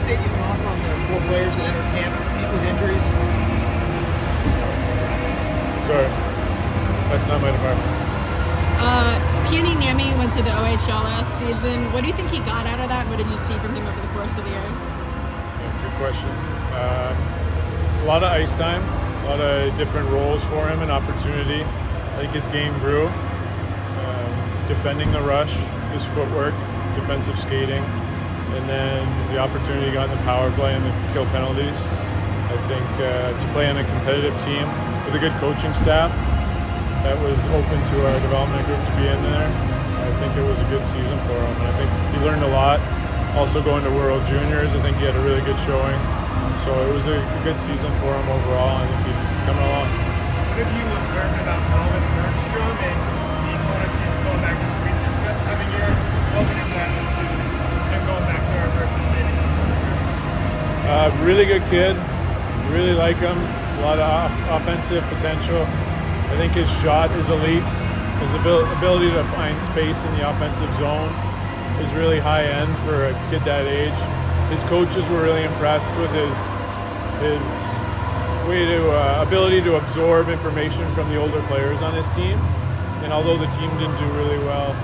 update you can offer on the 4 players that entered camp with injuries? Sorry, that's not my department. Peony Nami went to the OHL last season. What do you think he got out of that? What did you see from him over the course of the year? Yeah, good question. A lot of ice time, a lot of different roles for him and opportunity. I think his game grew. Defending the rush, his footwork, defensive skating, and then the opportunity he got in the power play and the kill penalties. I think to play on a competitive team with a good coaching staff that was open to our development group to be in there, I think it was a good season for him. And I think he learned a lot. Also going to World Juniors, I think he had a really good showing. So it was a good season for him overall. I think he's coming along. What have you observed about Melvin Bergstrom? And he told us he's going back to Sweden this coming year. What would impact this season? Him going back there versus maybe really good kid. Really like him. A lot of offensive potential. I think his shot is elite. His ability to find space in the offensive zone is really high end for a kid that age. His coaches were really impressed with his way to ability to absorb information from the older players on his team. And although the team didn't do really well,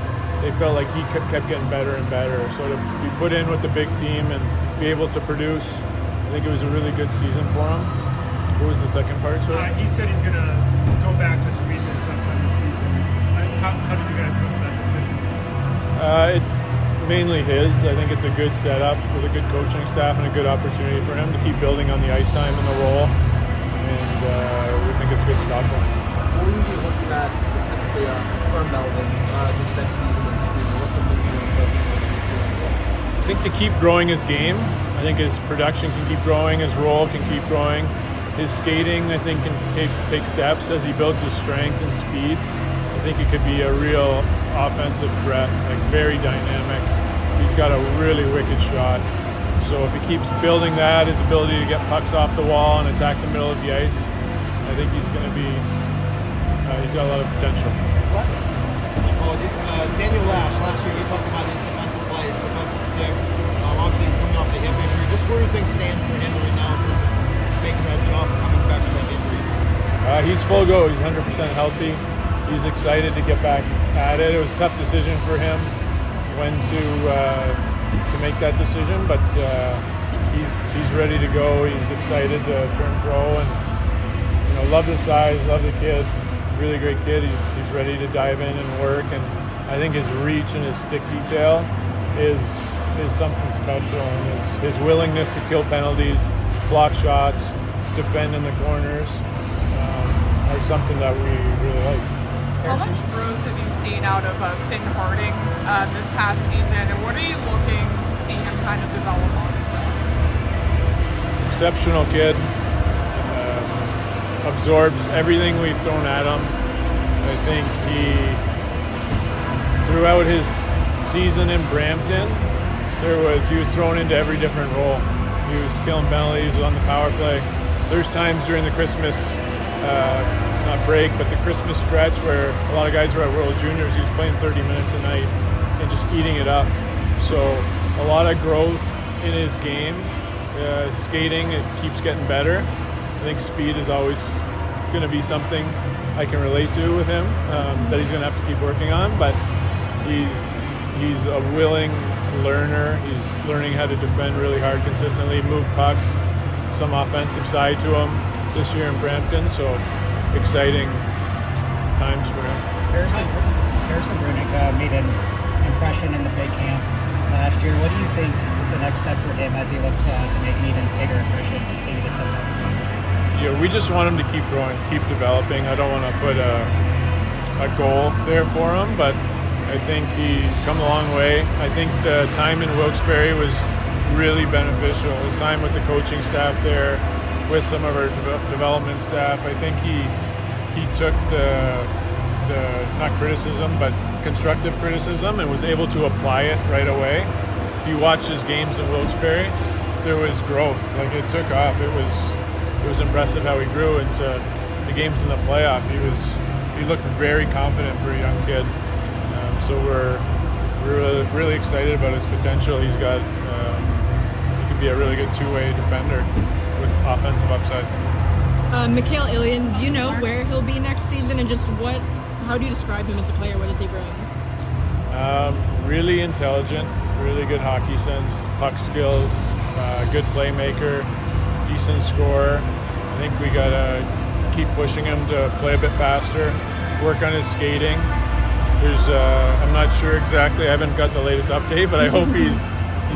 they felt like he kept getting better and better. So to be put in with the big team and be able to produce, I think it was a really good season for him. What was the second part, sir? He said he's going to go back to Sweden this upcoming season. How did you guys come to that decision? It's mainly his. I think it's a good setup with a good coaching staff and a good opportunity for him to keep building on the ice time and the role. And we think it's a good spot for him. What will you be looking at specifically for Melvin this next season in Sweden? What's something you're going to focus on? I think to keep growing his game. I think his production can keep growing, his role can keep growing. His skating, I think, can take steps as he builds his strength and speed. I think he could be a real offensive threat, like very dynamic. He's got a really wicked shot. So if he keeps building that, his ability to get pucks off the wall and attack the middle of the ice, I think he's going to be, he's got a lot of potential. Apologies. Daniel last year you talked about his defensive play, his defensive stick. Obviously he's coming off the hip injury. Just where do things stand for him right now in terms of making that jump, coming back from that injury? He's full go. He's 100% healthy. He's excited to get back at it. It was a tough decision for him when to make that decision, but he's ready to go. He's excited to turn pro, and love the size, love the kid. Really great kid. He's ready to dive in and work, and I think his reach and his stick detail is something special, and his willingness to kill penalties, block shots, defend in the corners are something that we really like. How much growth have you seen out of Finn Harding this past season, and what are you looking to see him kind of develop on? Exceptional kid. Absorbs everything we've thrown at him. I think throughout his season in Brampton, he was thrown into every different role. He was killing penalties, he was on the power play. There's times during the Christmas, not break, but the Christmas stretch where a lot of guys were at World Juniors, he was playing 30 minutes a night and just eating it up. So a lot of growth in his game. Skating, it keeps getting better. I think speed is always going to be something I can relate to with him, that he's going to have to keep working on, but he's a willing learner. He's learning how to defend really hard consistently, move pucks, some offensive side to him this year in Brampton, so exciting times for him. Harrison Brunick made an impression in the big camp last year. What do you think is the next step for him as he looks to make an even bigger impression maybe this September? Yeah, we just want him to keep growing, keep developing. I don't want to put a goal there for him, but I think he's come a long way. I think the time in Wilkes-Barre was really beneficial. His time with the coaching staff there, with some of our development staff, I think he took the not criticism, but constructive criticism, and was able to apply it right away. If you watch his games in Wilkes-Barre, there was growth. Like, it took off. It was impressive how he grew into the games in the playoff. He looked very confident for a young kid. So we're really excited about his potential. He could be a really good two-way defender with offensive upside. Mikhail Ilyin, do you know where he'll be next season, and just how do you describe him as a player? What does he bring? Really intelligent, really good hockey sense, puck skills, good playmaker, decent scorer. I think we gotta keep pushing him to play a bit faster, work on his skating. I'm not sure exactly, I haven't got the latest update, but I hope he's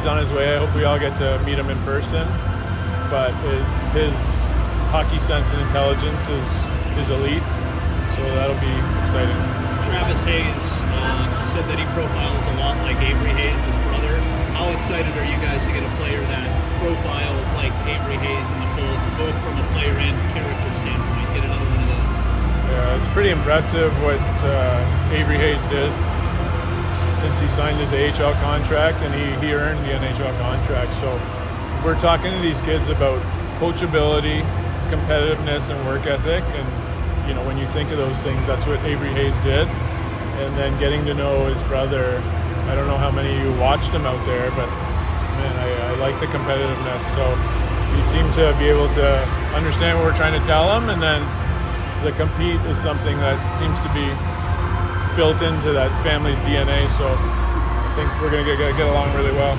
on his way. I hope we all get to meet him in person. But his hockey sense and intelligence is elite, so that'll be exciting. Travis Hayes said that he profiles a lot like Avery Hayes, his brother. How excited are you guys to get a player that profiles like Avery Hayes in the fold, both from a player and character standpoint? Get another one of those. Yeah, it's pretty impressive what Avery Hayes did since he signed his AHL contract, and he earned the NHL contract. So we're talking to these kids about coachability, competitiveness, and work ethic, and when you think of those things, that's what Avery Hayes did. And then getting to know his brother, I don't know how many of you watched him out there, but man, I like the competitiveness. So you seem to be able to understand what we're trying to tell him, and then the compete is something that seems to be built into that family's DNA. So I think we're going to get along really well.